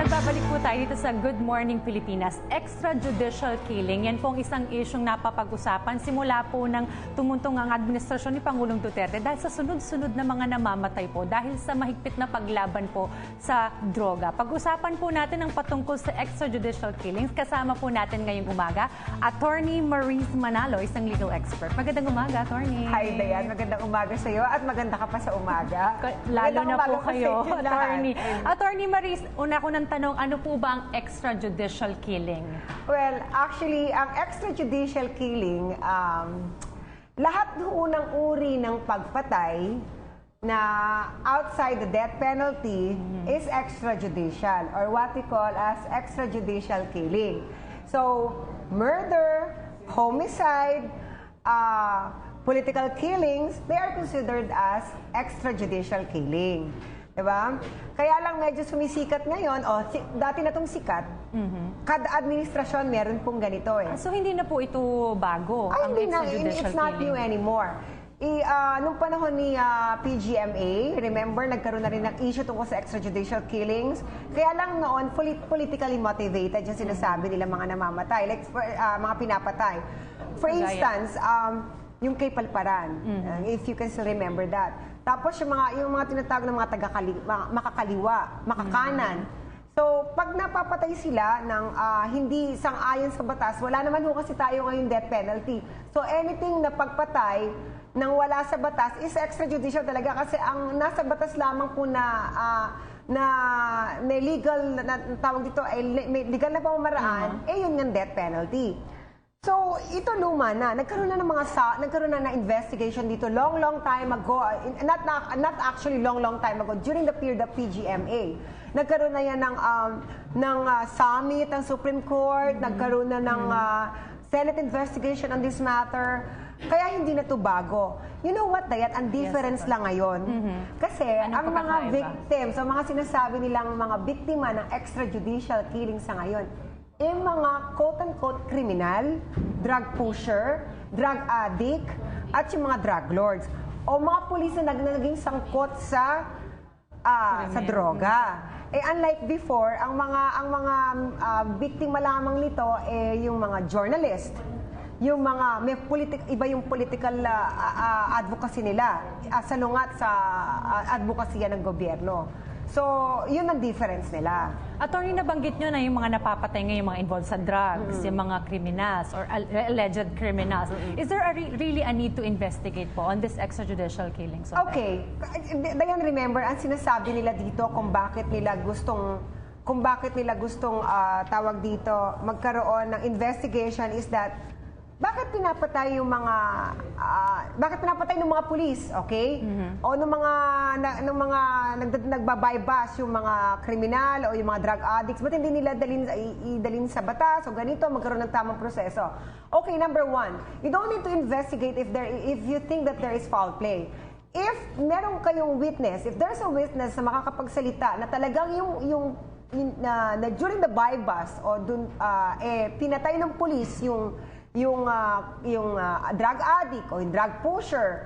Nagbabalik po tayo dito sa Good Morning Pilipinas. Extrajudicial killing, yan po ang isang isyong napapag-usapan simula po ng tumuntong ang administrasyon ni Pangulong Duterte dahil sa sunod-sunod na mga namamatay po dahil sa mahigpit na paglaban po sa droga. Pag-usapan po natin ang patungkol sa extrajudicial killings. Kasama po natin ngayong umaga, Attorney Maris Manalo, isang legal expert. Magandang umaga, Attorney. Hi, Dayan. Magandang umaga sa iyo at maganda ka pa sa umaga. Lalo na po kayo, Attorney. Attorney Maris, una ko ng tanong, ano po ba ang extrajudicial killing? Well, actually, ang extrajudicial killing, lahat ng unang uri ng pagpatay na outside the death penalty is extrajudicial or what we call as extrajudicial killing. So, murder, homicide, political killings, they are considered as extrajudicial killing. Diba? Kaya lang medyo sumisikat ngayon, dati na itong sikat, kada administrasyon meron pong ganito eh. So hindi na po ito bago, ang hindi na, extrajudicial it's not killing? new anymore. Nung panahon ni PGMA, remember, nagkaroon na rin ng issue tungkol sa extrajudicial killings. Kaya lang noon, politically motivated yung sinasabi nila mga namamatay, like mga pinapatay. For instance, yung kay Palparan, if you can still remember that. Tapos yung mga tinatawag ng mga makakaliwa, makakanan. So, pag napapatay sila ng hindi sang-ayon sa batas, wala naman ho kasi tayo ngayon death penalty. So, anything na pagpatay nang wala sa batas is extrajudicial talaga kasi ang nasa batas lamang po na legal, na tawag dito, ay legal na pamamaraan, yun yung death penalty. So, ito luma na. Nagkaroon na ng investigation dito long time ago. Not actually long time ago. During the period of PGMA. Nagkaroon na yan ng summit ng Supreme Court. Nagkaroon na ng Senate investigation on this matter. Kaya hindi na ito bago. You know what, Dayat? Ang difference lang ngayon. Kasi ang mga victims, ang mga sinasabi nilang mga biktima ng extrajudicial killing sa ngayon, mga quote-unquote kriminal, drug pusher, drug addict, at yung mga drug lords. O mga pulis na naging sangkot sa droga. Unlike before, ang mga biktima lamang nito yung mga journalist, yung mga iba yung political advocacy nila, salungat sa advocacy ng gobyerno. So, yun ang difference nila. Attorney, nabanggit nyo na yung mga napapatay ngayon, yung mga involved sa drugs, yung mga criminals or alleged criminals. Is there really a need to investigate po on this extrajudicial killings? Okay. Dayan, remember, ang sinasabi nila dito kung bakit nila gustong tawag dito, magkaroon ng investigation is that bakit pinapatay ng mga pulis, okay? O nung mga nagbabaybash yung mga kriminal o yung mga drug addicts, ba't hindi nila idalin sa batas o ganito, magkaroon ng tamang proseso? Okay, number one, you don't need to investigate if you think that there is foul play. If meron kayong witness, if there's a witness na makakapagsalita na talagang na during the bypass o pinatay ng pulis yung drug addict o yung drug pusher,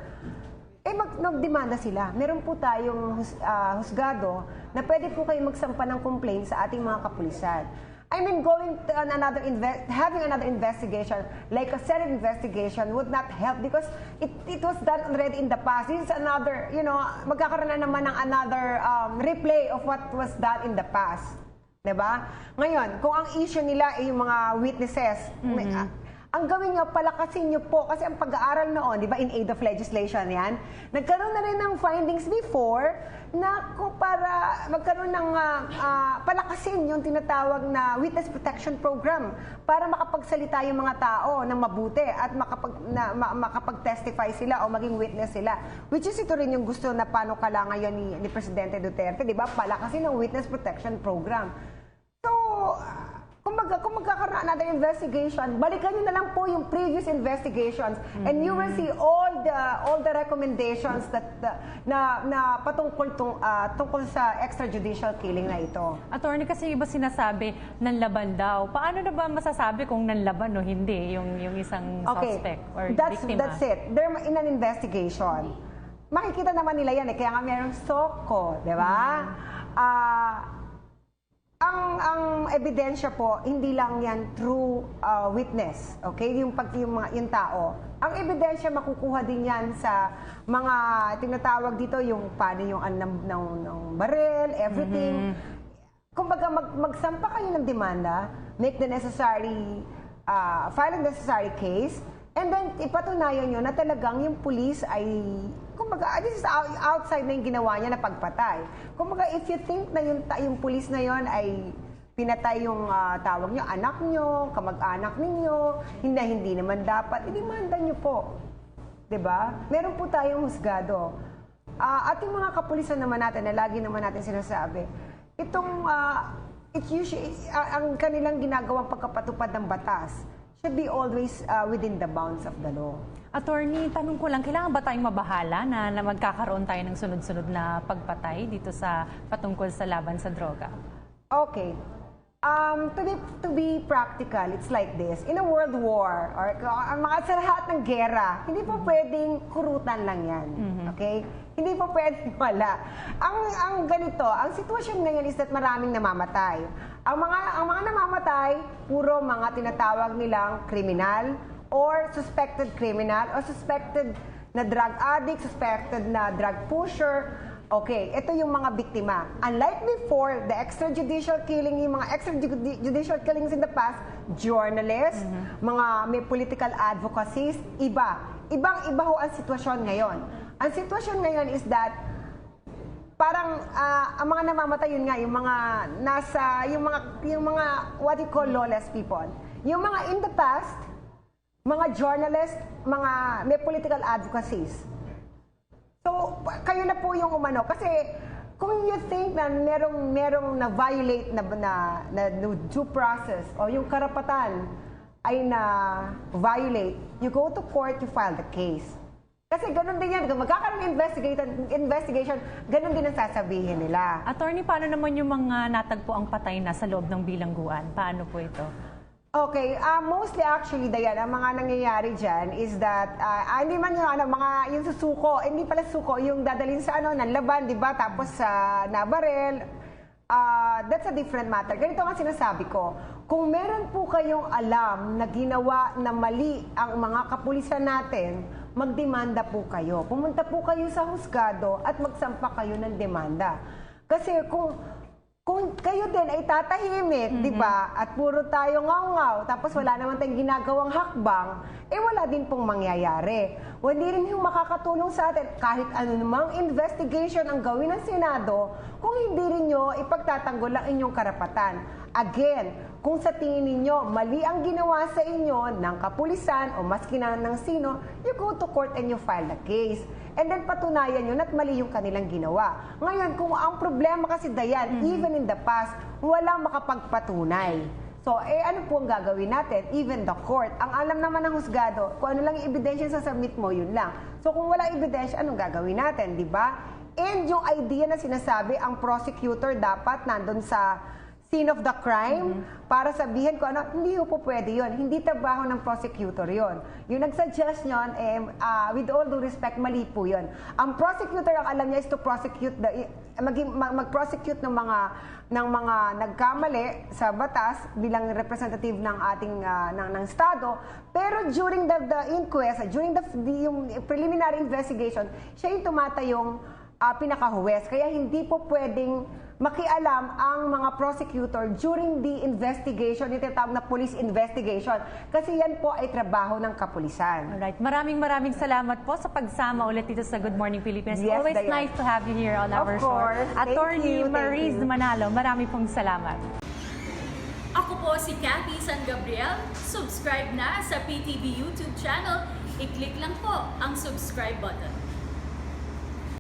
magdemanda sila. Meron po tayong husgado na pwede po kayo magsampa ng complaint sa ating mga kapulisan. I mean, going to having another investigation, like a Senate investigation, would not help because it was done already in the past. This is another, magkakaroon na naman ng another replay of what was done in the past. Diba? Ngayon, kung ang issue nila ay yung mga witnesses, ang gawin nyo, palakasin nyo po, kasi ang pag-aaral noon, di ba, in aid of legislation yan, nagkaroon na rin ng findings before na para magkaroon ng palakasin yung tinatawag na witness protection program para makapagsalita yung mga tao ng mabuti at makapag-testify sila o maging witness sila. Which is ito rin yung gusto na panukala ngayon ni Presidente Duterte, di ba, palakasin ng witness protection program. So, kung magkakaroon another investigation, balikan nyo na lang po yung previous investigations and you will see all the recommendations na tungkol sa extrajudicial killing na ito. Attorney, kasi iba sinasabi nanlaban daw. Paano na ba masasabi kung nanlaban o hindi yung isang suspect or biktima? That's it. They're in an investigation. Makikita naman nila yan kaya nga mayroong SOCO, di ba? Ang ang ebidensya po, hindi lang yan through witness, okay? Yung tao. Ang ebidensya makukuha din yan sa mga tinatawag dito, yung paano yung ng baril, everything. Kumbaga, magsampa kayo ng demanda, make the necessary, file the necessary case, and then ipatunayan nyo na talagang yung police ay, kumbaga, this is outside na yung ginawa niya na pagpatay. Kumbaga, if you think na yung police na yon ay pinatay yung tawag nyo, anak nyo, kamag-anak ninyo, hindi naman dapat, idemanda nyo po. 'Di ba? Meron po tayong husgado. At yung mga kapulisan naman natin, na lagi naman natin sinasabi, itong, it's usually, ang kanilang ginagawang pagkapatupad ng batas should be always within the bounds of the law. Attorney, tanong ko lang, kailangan ba tayong mabahala na magkakaroon tayo ng sunod-sunod na pagpatay dito sa patungkol sa laban sa droga? Okay. To be practical, it's like this. In a world war, or ang mga sa lahat ng gera, hindi po pwedeng kurutan lang yan. Okay? Hindi po pwedeng wala. Ang ganito, ang sitwasyon ngayon is that maraming namamatay. Ang mga namamatay, puro mga tinatawag nilang kriminal or suspected criminal or suspected na drug addict, suspected na drug pusher. Okay, ito yung mga biktima. Unlike before, the extrajudicial killing, yung mga extrajudicial killings in the past, journalists, mga may political advocacies, iba. Ibang-iba ho ang sitwasyon ngayon. Ang sitwasyon ngayon is that parang ang mga namamatay yun nga, yung mga nasa, yung mga what you call lawless people. Yung mga in the past, mga journalists, mga may political advocacies. So, kayo na po yung umano. Kasi, kung you think na merong na-violate na due process o yung karapatan ay na-violate, you go to court, you file the case. Kasi ganun din yan. Kung magkakaroon ng investigation, ganun din ang sasabihin nila. Attorney, paano naman yung mga natagpo ang patay na sa loob ng bilangguan? Paano po ito? Okay, mostly actually, Dayan, ang mga nangyayari dyan is that, hindi man yung susuko, hindi pala suko, yung dadalhin sa ng laban, di ba? Tapos sa nabarel, that's a different matter. Ganito nga sinasabi ko, kung meron po kayong alam na ginawa na mali ang mga kapulisan natin, magdemanda po kayo. Pumunta po kayo sa husgado at magsampa kayo ng demanda. Kasi kung kayo din ay tatahimik, di ba? At puro tayo ngaw-ngaw, tapos wala naman tayong ginagawang hakbang, wala din pong mangyayari. Hindi rin yung makakatulong sa atin kahit ano namang investigation ang gawin ng Senado kung hindi rin nyo ipagtatanggol ang inyong karapatan. Again, kung sa tingin ninyo mali ang ginawa sa inyo ng kapulisan o maski na ng sino, you go to court and you file the case. And then patunayan nyo na't mali yung kanilang ginawa. Ngayon, kung ang problema kasi, Dayan, even in the past, walang makapagpatunay. So, ano po ang gagawin natin? Even the court. Ang alam naman ng husgado, kung ano lang yung ebidensya sa submit mo, yun lang. So, kung wala ebidensya, anong gagawin natin, di ba? And yung idea na sinasabi, ang prosecutor dapat nandun sa scene of the crime para sabihin ko hindi po pwede yun. Hindi trabaho ng prosecutor yun. Yung nagsuggest yun, with all due respect, mali po yun. Ang prosecutor, ang alam niya is to prosecute, mag-prosecute ng mga nagkamali sa batas bilang representative ng ating ng Estado. Pero during the inquest, during yung preliminary investigation, siya yung tumatayong pinakahuwes. Kaya hindi po pwedeng makialam ang mga prosecutor during the investigation, yung tinatawag na police investigation. Kasi yan po ay trabaho ng kapulisan. Alright. Maraming salamat po sa pagsama ulit dito sa Good Morning Pilipinas. Yes, Always Dayan. nice to have you here on our show. Attorney Maurice Manalo, marami pong salamat. Ako po si Cathy San Gabriel. Subscribe na sa PTV YouTube channel. I-click lang po ang subscribe button.